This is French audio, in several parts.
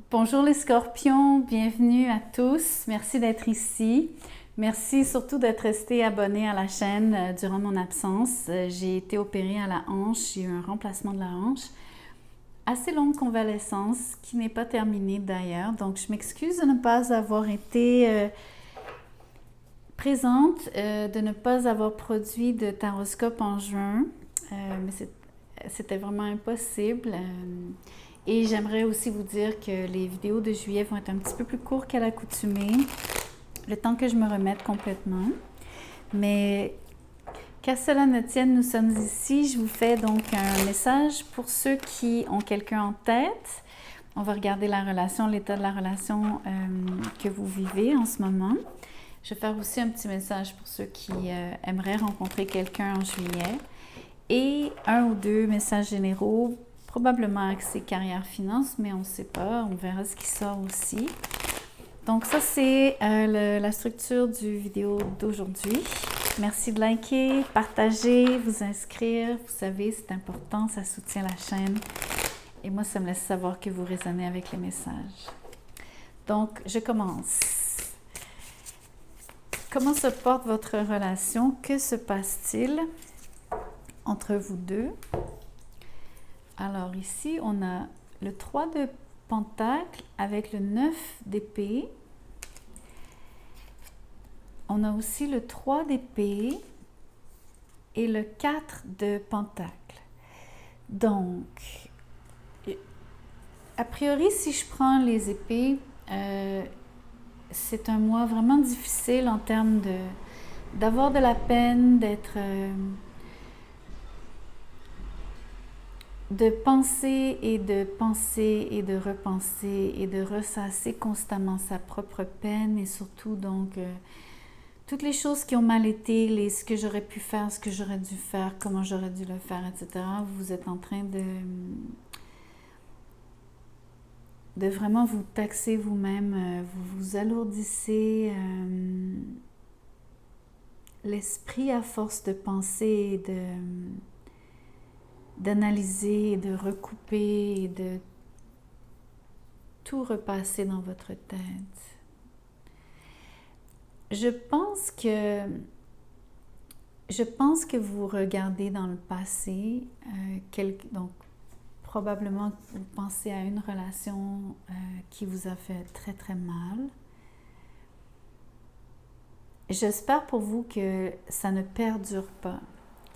Bonjour les scorpions, bienvenue à tous. Merci d'être ici. Merci surtout d'être resté abonné à la chaîne durant mon absence. J'ai été opérée à la hanche, j'ai eu un remplacement de la hanche. Assez longue convalescence qui n'est pas terminée d'ailleurs. Donc je m'excuse de ne pas avoir été présente, de ne pas avoir produit de taroscope en juin. Mais c'était vraiment impossible. Et j'aimerais aussi vous dire que les vidéos de juillet vont être un petit peu plus courtes qu'à l'accoutumée, le temps que je me remette complètement. Mais qu'à cela ne tienne, nous sommes ici. Je vous fais donc un message pour ceux qui ont quelqu'un en tête. On va regarder la relation, l'état de la relation que vous vivez en ce moment. Je vais faire aussi un petit message pour ceux qui aimeraient rencontrer quelqu'un en juillet. Et un ou deux messages généraux, probablement axés carrière-finance, mais on ne sait pas, on verra ce qui sort aussi. Donc ça, c'est la structure du vidéo d'aujourd'hui. Merci de liker, partager, vous inscrire. Vous savez, c'est important, ça soutient la chaîne. Et moi, ça me laisse savoir que vous résonnez avec les messages. Donc, je commence. Comment se porte votre relation? Que se passe-t-il entre vous deux? Alors ici, on a le 3 de Pentacle avec le 9 d'épée. On a aussi le 3 d'épée et le 4 de Pentacle. Donc, a priori, si je prends les épées, c'est un mois vraiment difficile en termes d'avoir de la peine, de penser et de repenser et de ressasser constamment sa propre peine et surtout donc toutes les choses qui ont mal été, ce que j'aurais pu faire, ce que j'aurais dû faire, comment j'aurais dû le faire, etc. Vous êtes en train de vraiment vous taxer vous-même, vous vous alourdissez l'esprit à force de penser et d'analyser, de recouper et de tout repasser dans votre tête. Je pense que vous regardez dans le passé, donc probablement vous pensez à une relation qui vous a fait très très mal. J'espère pour vous que ça ne perdure pas.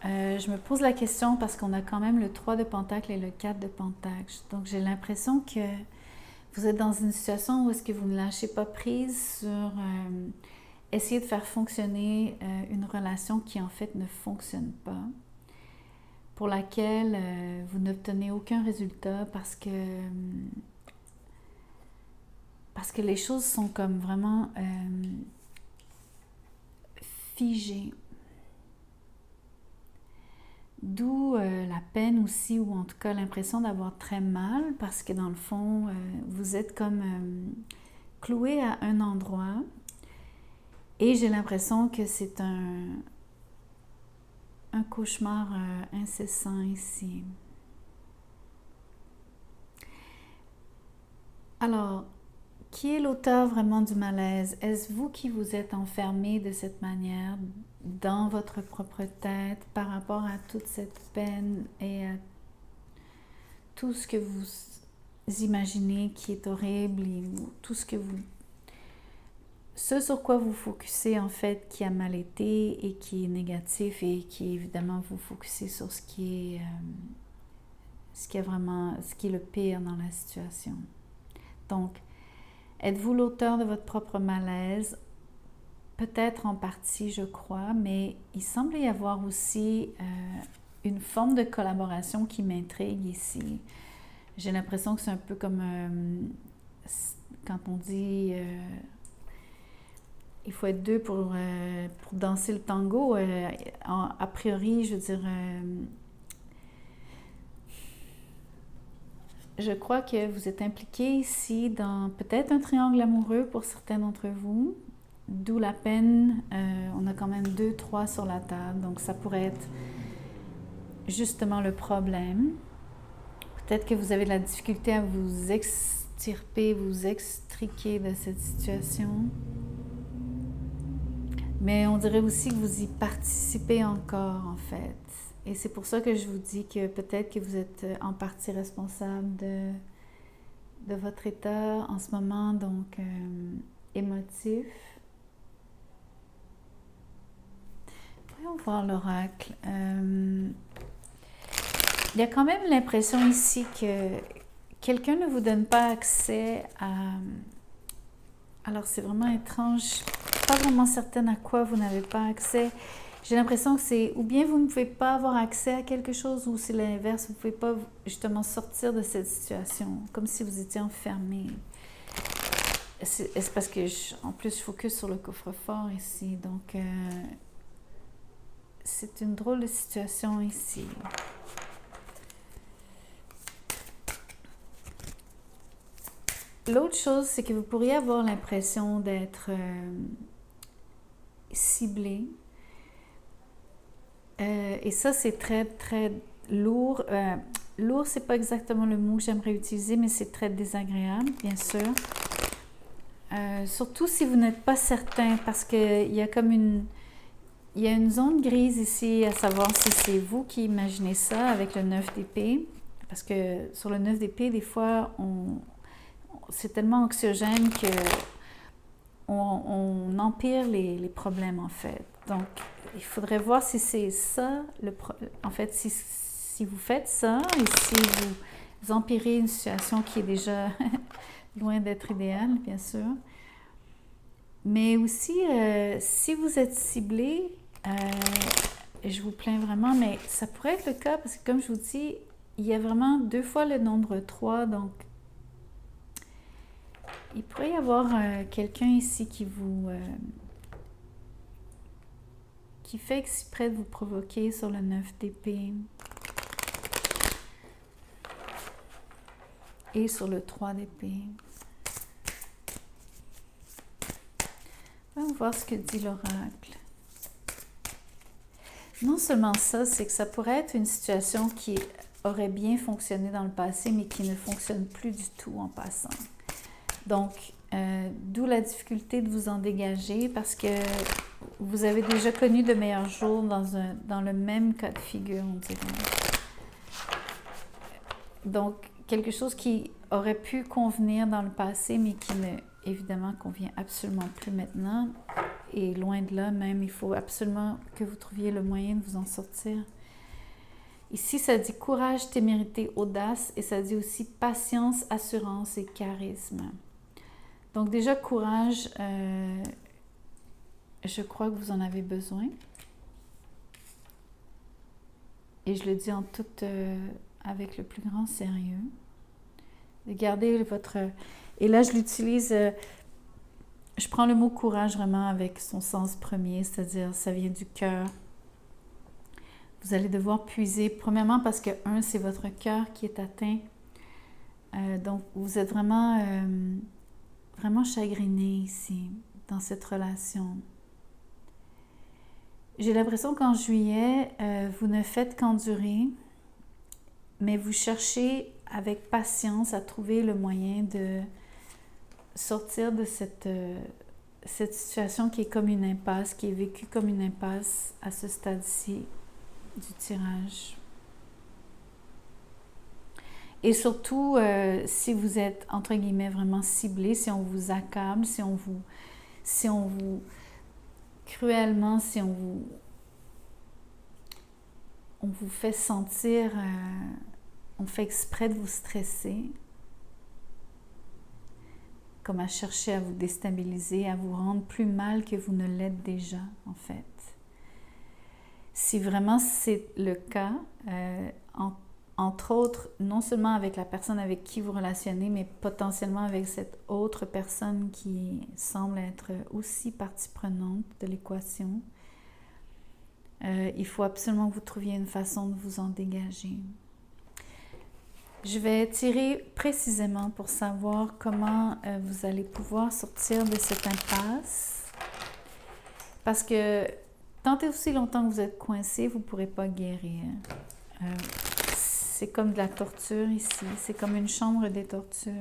Je me pose la question parce qu'on a quand même le 3 de Pentacle et le 4 de Pentacle. Donc, j'ai l'impression que vous êtes dans une situation où est-ce que vous ne lâchez pas prise sur essayer de faire fonctionner une relation qui en fait ne fonctionne pas, pour laquelle vous n'obtenez aucun résultat parce que les choses sont comme vraiment figées. D'où la peine aussi, ou en tout cas l'impression d'avoir très mal, parce que dans le fond, vous êtes comme cloué à un endroit. Et j'ai l'impression que c'est un cauchemar incessant ici. Alors, qui est l'auteur vraiment du malaise? Est-ce vous qui vous êtes enfermé de cette manière dans votre propre tête par rapport à toute cette peine et à tout ce que vous imaginez qui est horrible et tout ce sur quoi vous focussez en fait qui a mal été et qui est négatif et qui évidemment vous focussez sur ce qui est le pire dans la situation. Donc, êtes-vous l'auteur de votre propre malaise? Peut-être en partie, je crois, mais il semble y avoir aussi une forme de collaboration qui m'intrigue ici. J'ai l'impression que c'est un peu comme quand on dit il faut être deux pour danser le tango. A priori, je veux dire, je crois que vous êtes impliqué ici dans peut-être un triangle amoureux pour certains d'entre vous. D'où la peine, on a quand même 2, 3 sur la table, donc ça pourrait être justement le problème. Peut-être que vous avez de la difficulté à vous extirper, vous extriquer de cette situation. Mais on dirait aussi que vous y participez encore, en fait. Et c'est pour ça que je vous dis que peut-être que vous êtes en partie responsable de votre état en ce moment, donc émotif. Voyons voir l'oracle. Il y a quand même l'impression ici que quelqu'un ne vous donne pas accès à... Alors c'est vraiment étrange, je ne suis pas vraiment certaine à quoi vous n'avez pas accès. J'ai l'impression que c'est ou bien vous ne pouvez pas avoir accès à quelque chose ou c'est l'inverse, vous ne pouvez pas justement sortir de cette situation, comme si vous étiez enfermé. C'est parce que, en plus, je focus sur le coffre-fort ici, donc c'est une drôle de situation ici. L'autre chose, c'est que vous pourriez avoir l'impression d'être ciblé. Et ça, c'est très, très lourd. Lourd, c'est pas exactement le mot que j'aimerais utiliser, mais c'est très désagréable, bien sûr. Surtout si vous n'êtes pas certain, parce qu'il y a comme une zone grise ici, à savoir si c'est vous qui imaginez ça avec le 9 d'épée. Parce que sur le 9 d'épée, des fois, c'est tellement anxiogène que on empire les problèmes, en fait. Donc, il faudrait voir si c'est ça, en fait, si vous faites ça et si vous empirez une situation qui est déjà loin d'être idéale, bien sûr. Mais aussi, si vous êtes ciblé, je vous plains vraiment, mais ça pourrait être le cas parce que, comme je vous dis, il y a vraiment 2 fois le nombre 3, donc il pourrait y avoir quelqu'un ici qui fait exprès de vous provoquer sur le 9 d'épée et sur le 3 d'épée. On va voir ce que dit l'oracle. Non seulement ça, c'est que ça pourrait être une situation qui aurait bien fonctionné dans le passé, mais qui ne fonctionne plus du tout en passant. Donc, d'où la difficulté de vous en dégager parce que vous avez déjà connu de meilleurs jours dans le même cas de figure, on dirait. Donc, quelque chose qui aurait pu convenir dans le passé, mais qui ne, évidemment, convient absolument plus maintenant. Et loin de là, même, il faut absolument que vous trouviez le moyen de vous en sortir. Ici, ça dit courage, témérité, audace, et ça dit aussi patience, assurance et charisme. Donc déjà, courage, je crois que vous en avez besoin. Et je le dis en tout, avec le plus grand sérieux. De garder votre... Et là, je l'utilise... je prends le mot courage vraiment avec son sens premier, c'est-à-dire ça vient du cœur. Vous allez devoir puiser, premièrement parce que, c'est votre cœur qui est atteint. Donc, vous êtes vraiment chagriné ici, dans cette relation. J'ai l'impression qu'en juillet, vous ne faites qu'endurer, mais vous cherchez avec patience à trouver le moyen de sortir de cette situation qui est comme une impasse, qui est vécue comme une impasse à ce stade-ci du tirage. Et surtout, si vous êtes, entre guillemets, vraiment ciblé, si on vous accable, si on vous cruellement, si on vous fait sentir, on fait exprès de vous stresser, comme à chercher à vous déstabiliser, à vous rendre plus mal que vous ne l'êtes déjà, en fait. Si vraiment c'est le cas, entre autres, non seulement avec la personne avec qui vous relationnez, mais potentiellement avec cette autre personne qui semble être aussi partie prenante de l'équation, il faut absolument que vous trouviez une façon de vous en dégager. Je vais tirer précisément pour savoir comment vous allez pouvoir sortir de cette impasse. Parce que tant et aussi longtemps que vous êtes coincé, vous ne pourrez pas guérir. C'est comme de la torture ici. C'est comme une chambre des tortures.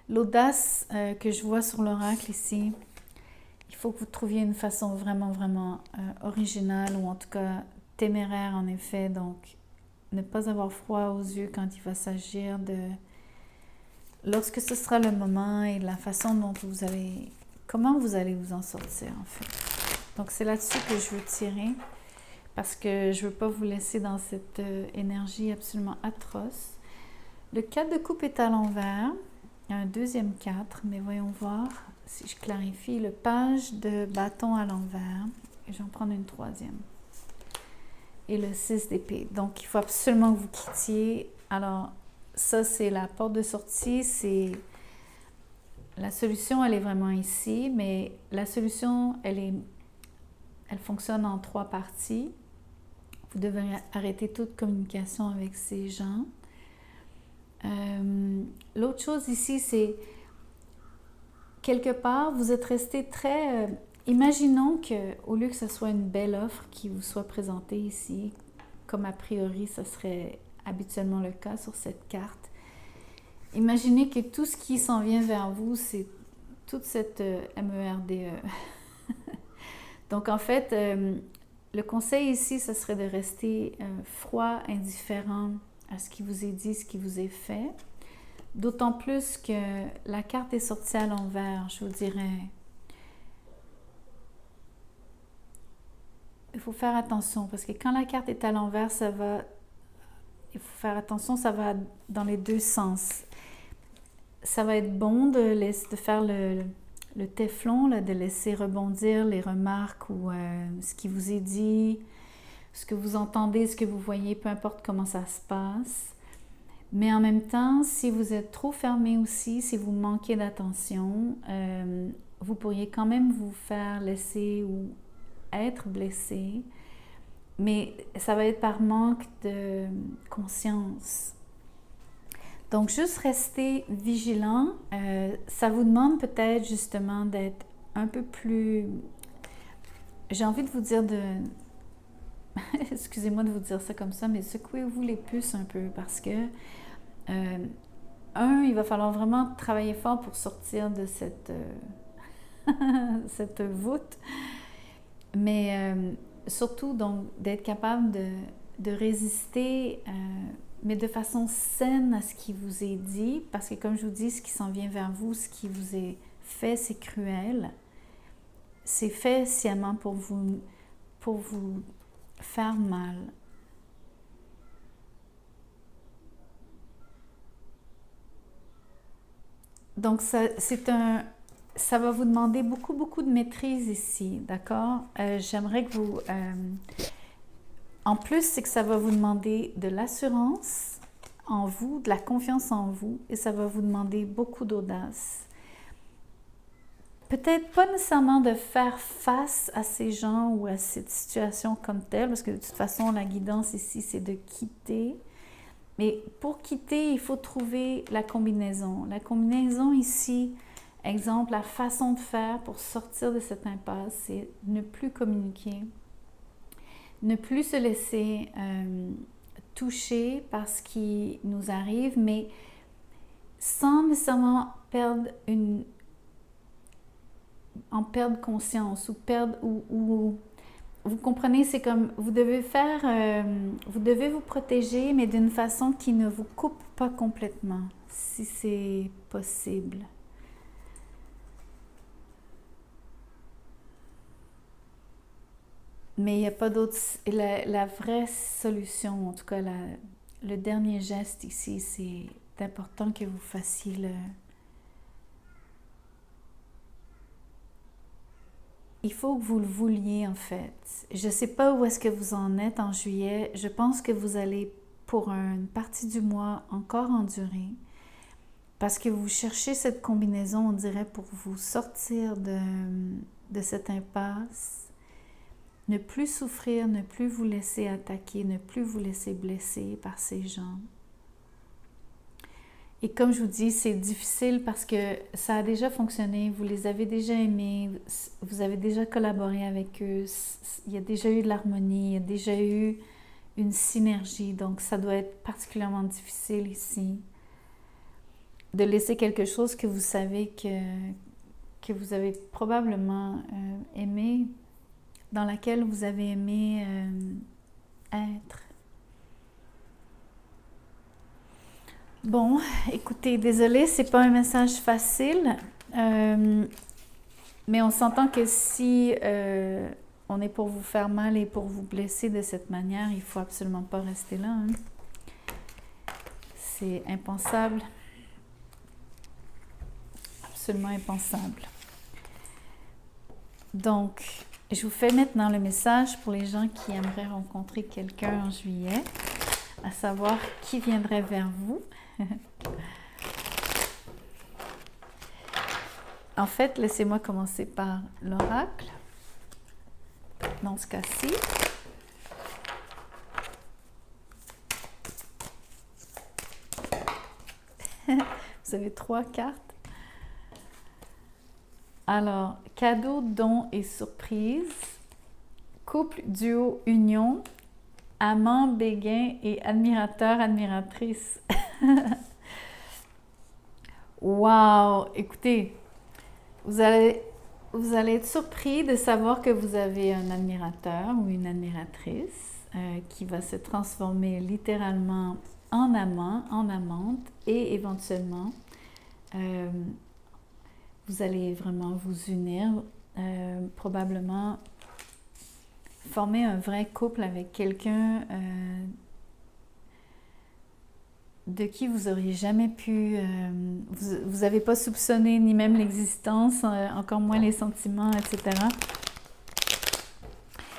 L'audace que je vois sur l'oracle ici, il faut que vous trouviez une façon vraiment, vraiment originale ou en tout cas téméraire en effet. Donc, ne pas avoir froid aux yeux quand il va s'agir de... Lorsque ce sera le moment et la façon dont vous allez... Comment vous allez vous en sortir en fait. Donc, c'est là-dessus que je veux tirer parce que je ne veux pas vous laisser dans cette énergie absolument atroce. Le 4 de coupe est à l'envers. Il y a un deuxième 4, mais voyons voir si je clarifie. Le page de bâton à l'envers. Et je vais en prendre une troisième. Et le 6 d'épée. Donc, il faut absolument que vous quittiez. Alors, ça, c'est la porte de sortie. C'est la solution, elle est vraiment ici. Mais la solution, elle fonctionne en 3 parties. Vous devez arrêter toute communication avec ces gens. L'autre chose ici, c'est quelque part, vous êtes resté très... imaginons qu'au lieu que ce soit une belle offre qui vous soit présentée ici, comme a priori, ce serait habituellement le cas sur cette carte, imaginez que tout ce qui s'en vient vers vous, c'est toute cette MERDE. Donc en fait, le conseil ici, ce serait de rester froid, indifférent à ce qui vous est dit, ce qui vous est fait. D'autant plus que la carte est sortie à l'envers, je vous dirais. Il faut faire attention parce que quand la carte est à l'envers, ça va... Il faut faire attention, ça va dans les deux sens. Ça va être bon de faire le téflon, là, de laisser rebondir les remarques ou ce qui vous est dit, ce que vous entendez, ce que vous voyez, peu importe comment ça se passe. Mais en même temps, si vous êtes trop fermé aussi, si vous manquez d'attention, vous pourriez quand même vous faire laisser ou être blessé. Mais ça va être par manque de conscience. Donc, juste rester vigilant. Ça vous demande peut-être justement d'être un peu plus... J'ai envie de vous dire de... Excusez-moi de vous dire ça comme ça, mais secouez-vous les puces un peu parce que il va falloir vraiment travailler fort pour sortir de cette voûte, mais surtout donc d'être capable de résister, mais de façon saine à ce qui vous est dit, parce que comme je vous dis, ce qui s'en vient vers vous, ce qui vous est fait, c'est cruel. C'est fait sciemment pour vous faire mal. Donc, ça va vous demander beaucoup, beaucoup de maîtrise ici, d'accord? J'aimerais que vous... en plus, c'est que ça va vous demander de l'assurance en vous, de la confiance en vous, et ça va vous demander beaucoup d'audace. Peut-être pas nécessairement de faire face à ces gens ou à cette situation comme telle, parce que de toute façon, la guidance ici, c'est de quitter. Mais pour quitter, il faut trouver la combinaison. La combinaison ici, exemple, la façon de faire pour sortir de cette impasse, c'est ne plus communiquer, ne plus se laisser toucher par ce qui nous arrive, mais sans nécessairement perdre conscience ou perdre ou vous comprenez, c'est comme vous devez vous devez vous protéger, mais d'une façon qui ne vous coupe pas complètement, si c'est possible. Mais il n'y a pas d'autre... La vraie solution, en tout cas, le dernier geste ici, c'est important que vous fassiez il faut que vous le vouliez, en fait. Je ne sais pas où est-ce que vous en êtes en juillet. Je pense que vous allez, pour une partie du mois, encore endurer. Parce que vous cherchez cette combinaison, on dirait, pour vous sortir de cette impasse. Ne plus souffrir, ne plus vous laisser attaquer, ne plus vous laisser blesser par ces gens. Et comme je vous dis, c'est difficile parce que ça a déjà fonctionné, vous les avez déjà aimés, vous avez déjà collaboré avec eux, il y a déjà eu de l'harmonie, il y a déjà eu une synergie, donc ça doit être particulièrement difficile ici. de laisser quelque chose que vous savez que vous avez probablement aimé, dans laquelle vous avez aimé être. Bon, écoutez, désolée, c'est pas un message facile, mais on s'entend que si on est pour vous faire mal et pour vous blesser de cette manière, il faut absolument pas rester là. Hein. C'est impensable. Absolument impensable. Donc, je vous fais maintenant le message pour les gens qui aimeraient rencontrer quelqu'un en juillet, à savoir qui viendrait vers vous. En fait, laissez-moi commencer par l'oracle, dans ce cas-ci. Vous avez 3 cartes. Alors, cadeau, don et surprise, couple, duo, union, amant, béguin et admirateur, admiratrice. Wow! Écoutez, vous allez être surpris de savoir que vous avez un admirateur ou une admiratrice qui va se transformer littéralement en amant, en amante et éventuellement vous allez vraiment vous unir, probablement former un vrai couple avec quelqu'un de qui vous auriez jamais pu, vous n'avez pas soupçonné ni même l'existence, encore moins les sentiments, etc.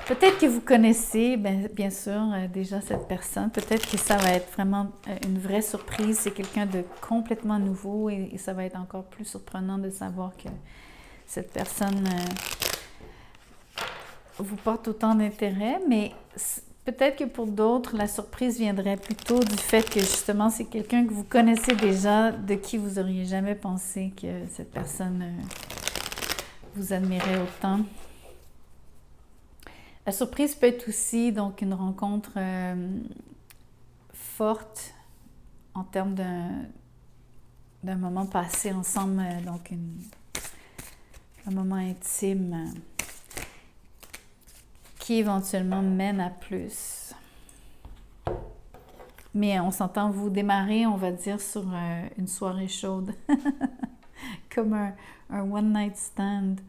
Peut-être que vous connaissez, bien sûr, déjà cette personne. Peut-être que ça va être vraiment une vraie surprise. C'est quelqu'un de complètement nouveau et ça va être encore plus surprenant de savoir que cette personne vous porte autant d'intérêt. Mais peut-être que pour d'autres, la surprise viendrait plutôt du fait que justement, c'est quelqu'un que vous connaissez déjà, de qui vous n'auriez jamais pensé que cette personne vous admirait autant. La surprise peut être aussi donc une rencontre forte en termes d'un moment passé ensemble, donc un moment intime qui éventuellement mène à plus. Mais on s'entend, vous démarrer, on va dire, sur une soirée chaude, comme un one night stand.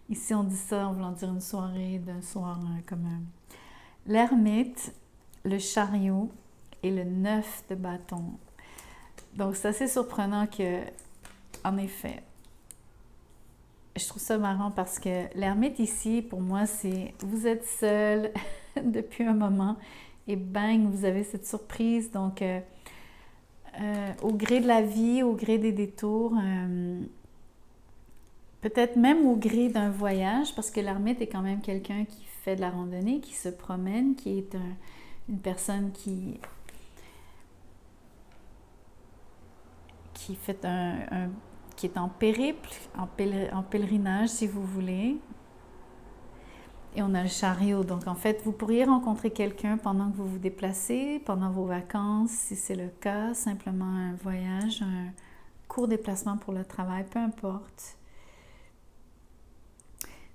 Ici, on dit ça en voulant dire une soirée d'un soir comme l'ermite, le chariot et le 9 de bâton. Donc, c'est assez surprenant que, en effet, je trouve ça marrant parce que l'ermite ici, pour moi, c'est vous êtes seul depuis un moment et bang, vous avez cette surprise. Donc, au gré de la vie, au gré des détours, peut-être même au gré d'un voyage, parce que l'ermite est quand même quelqu'un qui fait de la randonnée, qui se promène, qui est une personne qui fait qui est en périple, en pèlerinage, si vous voulez. Et on a le chariot. Donc, en fait, vous pourriez rencontrer quelqu'un pendant que vous vous déplacez, pendant vos vacances, si c'est le cas, simplement un voyage, un court déplacement pour le travail, peu importe.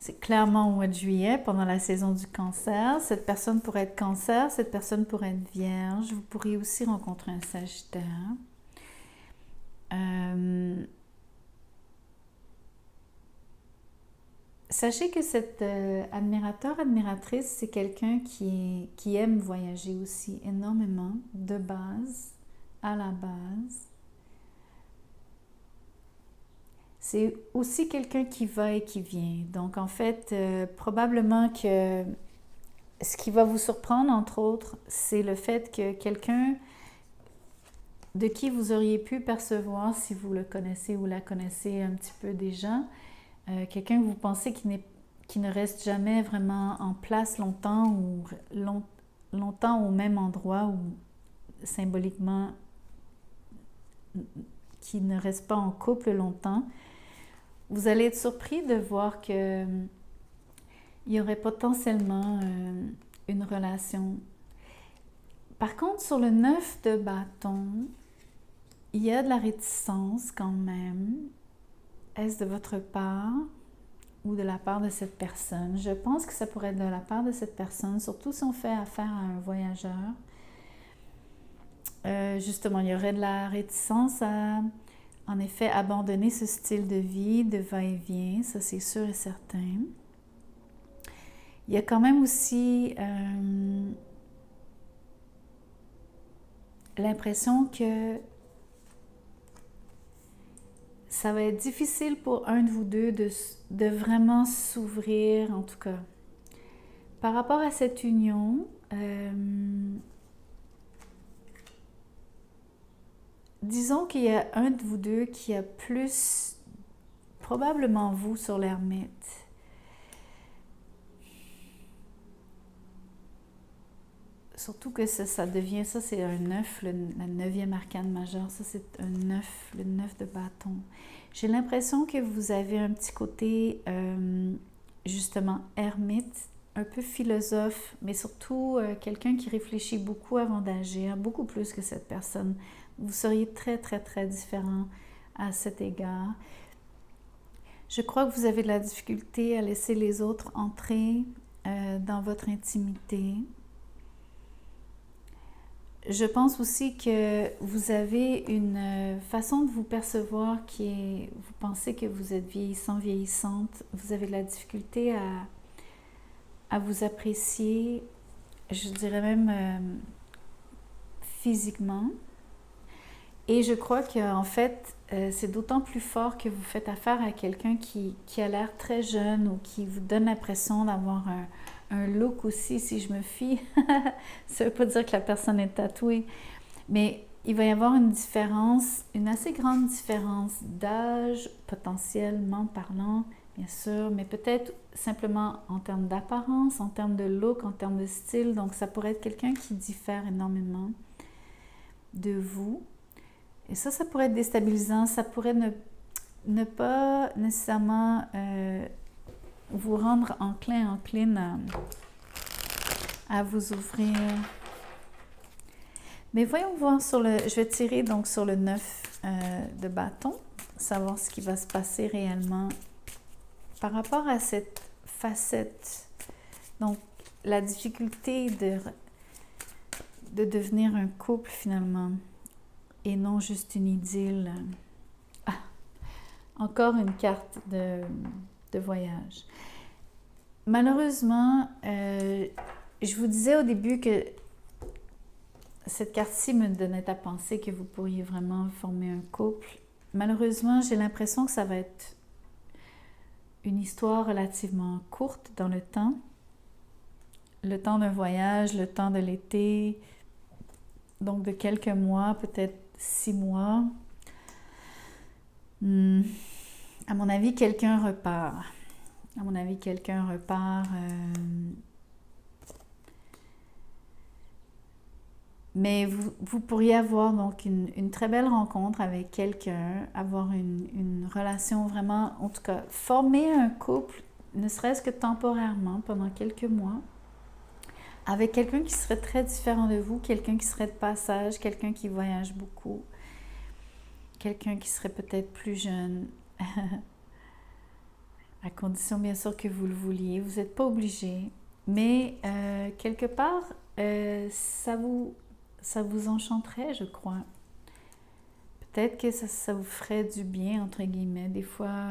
C'est clairement au mois de juillet, pendant la saison du cancer. Cette personne pourrait être cancer, cette personne pourrait être vierge. Vous pourriez aussi rencontrer un sagittaire. Sachez que cet admirateur, admiratrice, c'est quelqu'un qui aime voyager aussi énormément, de base, à la base. C'est aussi quelqu'un qui va et qui vient. Donc, en fait, probablement que ce qui va vous surprendre, entre autres, c'est le fait que quelqu'un de qui vous auriez pu percevoir, si vous le connaissez ou la connaissez un petit peu déjà, quelqu'un que vous pensez qui ne reste jamais vraiment en place longtemps ou longtemps au même endroit ou symboliquement qui ne reste pas en couple longtemps, vous allez être surpris de voir que il y aurait potentiellement une relation. Par contre, sur le 9 de bâton, il y a de la réticence quand même. Est-ce de votre part ou de la part de cette personne? Je pense que ça pourrait être de la part de cette personne, surtout si on fait affaire à un voyageur. Justement, il y aurait de la réticence à, en effet, abandonner ce style de vie, de va-et-vient, ça c'est sûr et certain. Il y a quand même aussi l'impression que ça va être difficile pour un de vous deux de vraiment s'ouvrir, en tout cas. Par rapport à cette union, disons qu'il y a un de vous deux qui a plus, probablement vous, sur l'ermite. Surtout que ça devient, ça c'est un 9, la 9e arcane majeure, ça c'est un 9, le 9 de bâton. J'ai l'impression que vous avez un petit côté, justement, ermite, un peu philosophe, mais surtout quelqu'un qui réfléchit beaucoup avant d'agir, beaucoup plus que cette personne. Vous seriez très, très, très différent à cet égard. Je crois que vous avez de la difficulté à laisser les autres entrer dans votre intimité. Je pense aussi que vous avez une façon de vous percevoir qui est, vous pensez que vous êtes vieillissant, vieillissante, vous avez de la difficulté à vous apprécier, je dirais même physiquement. Et je crois qu'en fait, c'est d'autant plus fort que vous faites affaire à quelqu'un qui a l'air très jeune ou qui vous donne l'impression d'avoir un look aussi, si je me fie. Ça ne veut pas dire que la personne est tatouée, mais il va y avoir une différence, une assez grande différence d'âge, potentiellement parlant, bien sûr, mais peut-être simplement en termes d'apparence, en termes de look, en termes de style. Donc, ça pourrait être quelqu'un qui diffère énormément de vous. Et ça pourrait être déstabilisant. Ça pourrait ne pas nécessairement vous rendre encline à vous ouvrir. Mais voyons voir sur le... Je vais tirer donc sur le 9 de bâton, savoir ce qui va se passer réellement par rapport à cette facette. Donc, la difficulté de devenir un couple finalement et non juste une idylle. Ah, encore une carte de voyage. Malheureusement, je vous disais au début que cette carte-ci me donnait à penser que vous pourriez vraiment former un couple. Malheureusement, j'ai l'impression que ça va être une histoire relativement courte dans le temps d'un voyage, le temps de l'été, donc de quelques mois, peut-être 6 mois. À mon avis, quelqu'un repart. Mais vous pourriez avoir donc une très belle rencontre avec quelqu'un, avoir une relation vraiment, en tout cas, former un couple, ne serait-ce que temporairement, pendant quelques mois, avec quelqu'un qui serait très différent de vous, quelqu'un qui serait de passage, quelqu'un qui voyage beaucoup, quelqu'un qui serait peut-être plus jeune, à condition bien sûr que vous le vouliez. Vous n'êtes pas obligé, mais quelque part, ça vous enchanterait, je crois. Peut-être que ça vous ferait du bien, entre guillemets. Des fois,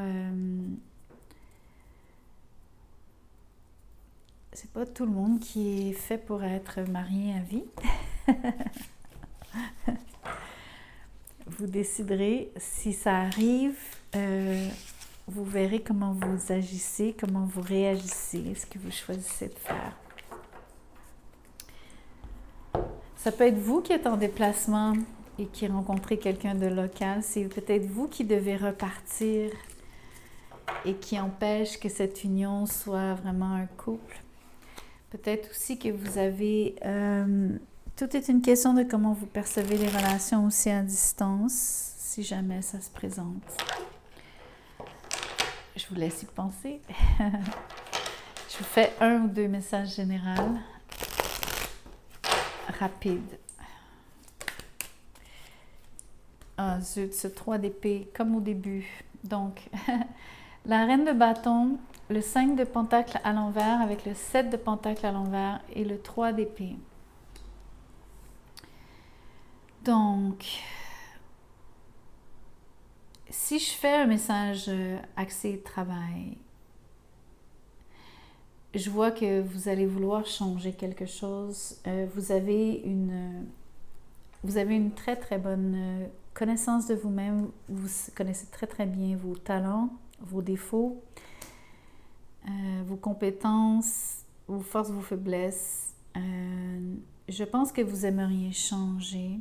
c'est pas tout le monde qui est fait pour être marié à vie. Vous déciderez, si ça arrive, vous verrez comment vous agissez, comment vous réagissez, ce que vous choisissez de faire. Ça peut être vous qui êtes en déplacement et qui rencontrez quelqu'un de local. C'est peut-être vous qui devez repartir et qui empêche que cette union soit vraiment un couple. Peut-être aussi que vous avez... tout est une question de comment vous percevez les relations aussi à distance, si jamais ça se présente. Je vous laisse y penser. Je vous fais 1 ou 2 messages généraux rapides. Ah, zut, ce 3 d'épée, comme au début. Donc, la reine de bâton, le 5 de pentacle à l'envers avec le 7 de pentacle à l'envers et le 3 d'épée. Donc, si je fais un message axé travail, je vois que vous allez vouloir changer quelque chose. Vous avez une très très bonne connaissance de vous-même. Vous connaissez très très bien vos talents, vos défauts, vos compétences, vos forces, vos faiblesses. Je pense que vous aimeriez changer.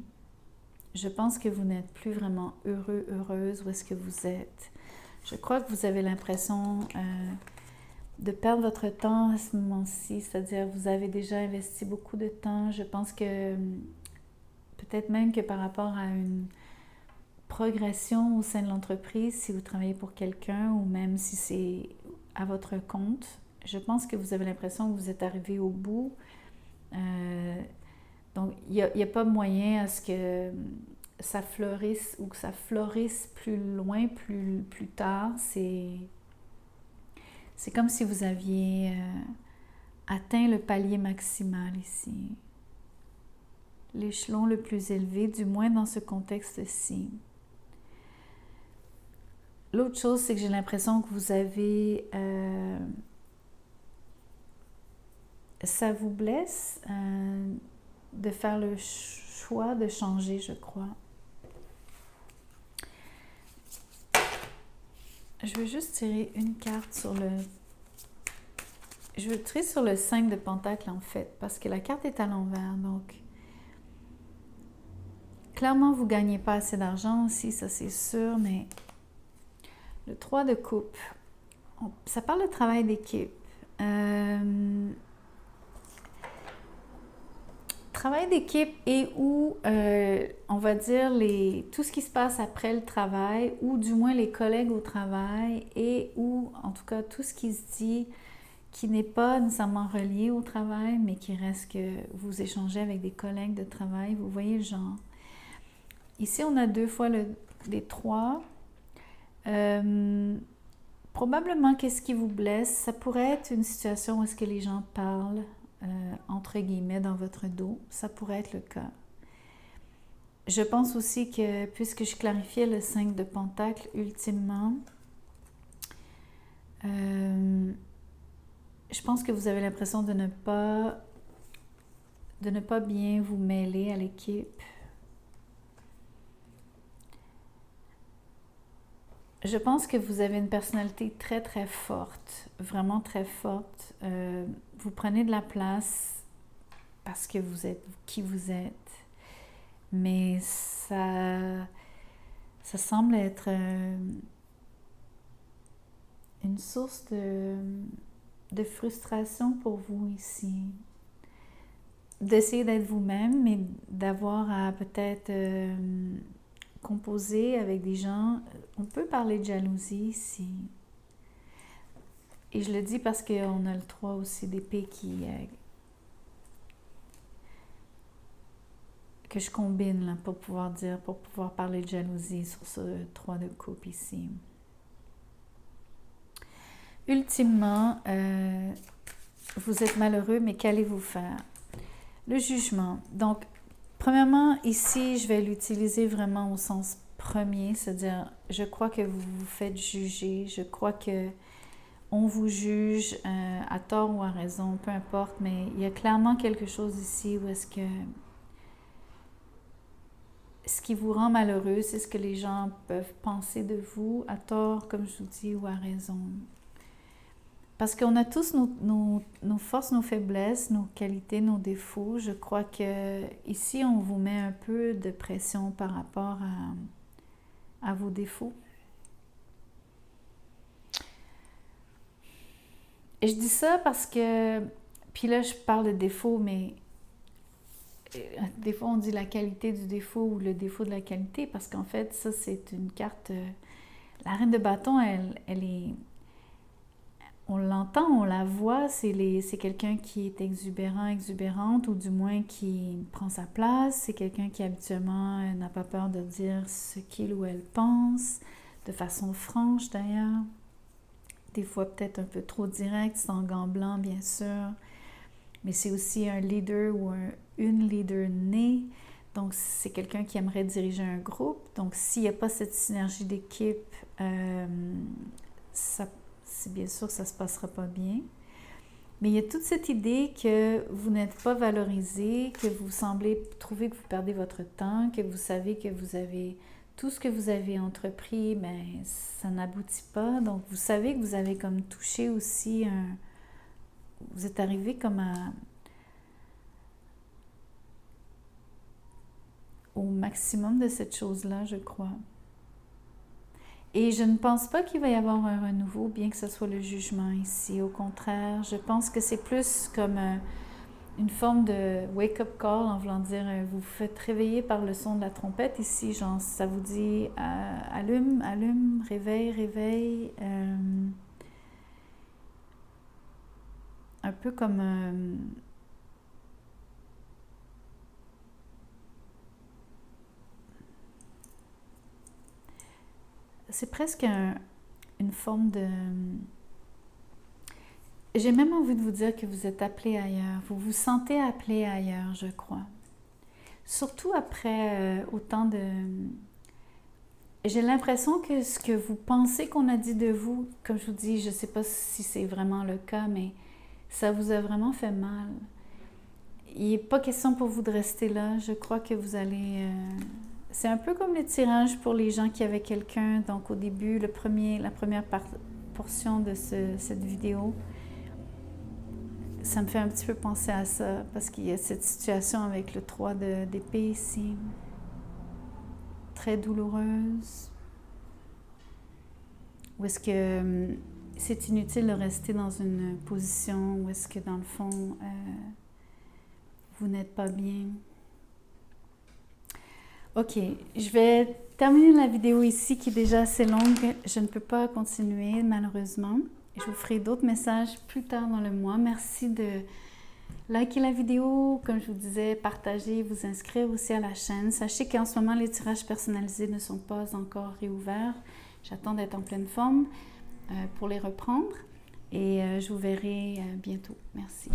Je pense que vous n'êtes plus vraiment heureux, heureuse où est-ce que vous êtes. Je crois que vous avez l'impression de perdre votre temps à ce moment-ci, c'est-à-dire vous avez déjà investi beaucoup de temps. Je pense que peut-être même que par rapport à une progression au sein de l'entreprise, si vous travaillez pour quelqu'un ou même si c'est à votre compte, je pense que vous avez l'impression que vous êtes arrivé au bout. Donc, il n'y a pas moyen à ce que ça fleurisse ou que ça fleurisse plus loin, plus tard. C'est comme si vous aviez atteint le palier maximal ici. L'échelon le plus élevé, du moins dans ce contexte-ci. L'autre chose, c'est que j'ai l'impression que vous avez... ça vous blesse de faire le choix de changer, je crois. Je veux juste tirer une carte sur le... Je veux tirer sur le 5 de pentacle, en fait, parce que la carte est à l'envers, donc... Clairement, vous ne gagnez pas assez d'argent aussi, ça c'est sûr, mais... Le 3 de coupe, ça parle de travail d'équipe. Travail d'équipe et où, on va dire, tout ce qui se passe après le travail, ou du moins les collègues au travail, et où, en tout cas, tout ce qui se dit qui n'est pas nécessairement relié au travail, mais qui reste que vous échangez avec des collègues de travail. Vous voyez le genre. Ici, on a 2 fois les 3. Probablement, qu'est-ce qui vous blesse? Ça pourrait être une situation où est-ce que les gens parlent, entre guillemets, dans votre dos. Ça pourrait être le cas. Je pense aussi que, puisque je clarifiais le 5 de pentacle, ultimement, je pense que vous avez l'impression de ne pas bien vous mêler à l'équipe. Je pense que vous avez une personnalité très, très forte, vraiment très forte. Vous prenez de la place parce que vous êtes qui vous êtes. Mais ça semble être une source de frustration pour vous ici. D'essayer d'être vous-même, mais d'avoir à peut-être... composer avec des gens, on peut parler de jalousie ici. Et je le dis parce qu'on a le 3 aussi d'épée que je combine là, pour pouvoir parler de jalousie sur ce 3 de coupe ici. Ultimement, vous êtes malheureux, mais qu'allez-vous faire? Le jugement. Donc, premièrement, ici, je vais l'utiliser vraiment au sens premier, c'est-à-dire, je crois que vous vous faites juger, je crois que on vous juge à tort ou à raison, peu importe, mais il y a clairement quelque chose ici où est-ce que ce qui vous rend malheureux, c'est ce que les gens peuvent penser de vous, à tort, comme je vous dis, ou à raison. Parce qu'on a tous nos forces, nos faiblesses, nos qualités, nos défauts. Je crois que ici, on vous met un peu de pression par rapport à vos défauts. Et je dis ça parce que, puis là, je parle de défauts, mais des fois, on dit la qualité du défaut ou le défaut de la qualité, parce qu'en fait, ça, c'est une carte... la reine de bâton, elle est... on l'entend, on la voit, c'est quelqu'un qui est exubérant, exubérante, ou du moins qui prend sa place. C'est quelqu'un qui habituellement n'a pas peur de dire ce qu'il ou elle pense, de façon franche d'ailleurs. Des fois peut-être un peu trop direct, sans gants blancs bien sûr. Mais c'est aussi un leader ou une leader née. Donc, c'est quelqu'un qui aimerait diriger un groupe. Donc, s'il n'y a pas cette synergie d'équipe, c'est bien sûr que ça ne se passera pas bien. Mais il y a toute cette idée que vous n'êtes pas valorisé, que vous semblez trouver que vous perdez votre temps, que vous savez que vous avez tout ce que vous avez entrepris, mais ça n'aboutit pas. Donc, vous savez que vous avez comme touché aussi vous êtes arrivé comme au maximum de cette chose-là, je crois. Et je ne pense pas qu'il va y avoir un renouveau, bien que ce soit le jugement ici. Au contraire, je pense que c'est plus comme une forme de wake-up call, en voulant dire, vous vous faites réveiller par le son de la trompette ici, genre ça vous dit allume, allume, réveille, réveille. Un peu comme c'est presque une forme de... J'ai même envie de vous dire que vous êtes appelé ailleurs. Vous vous sentez appelé ailleurs, je crois. Surtout après autant de... J'ai l'impression que ce que vous pensez qu'on a dit de vous, comme je vous dis, je ne sais pas si c'est vraiment le cas, mais ça vous a vraiment fait mal. Il n'est pas question pour vous de rester là. Je crois que vous allez... C'est un peu comme le tirage pour les gens qui avaient quelqu'un. Donc, au début, la première portion de cette vidéo, ça me fait un petit peu penser à ça, parce qu'il y a cette situation avec le 3 d'épée ici, très douloureuse. Ou est-ce que c'est inutile de rester dans une position où est-ce que, dans le fond, vous n'êtes pas bien? Ok, je vais terminer la vidéo ici qui est déjà assez longue. Je ne peux pas continuer malheureusement. Je vous ferai d'autres messages plus tard dans le mois. Merci de liker la vidéo, comme je vous disais, partager, vous inscrire aussi à la chaîne. Sachez qu'en ce moment, les tirages personnalisés ne sont pas encore réouverts. J'attends d'être en pleine forme pour les reprendre et je vous verrai bientôt. Merci.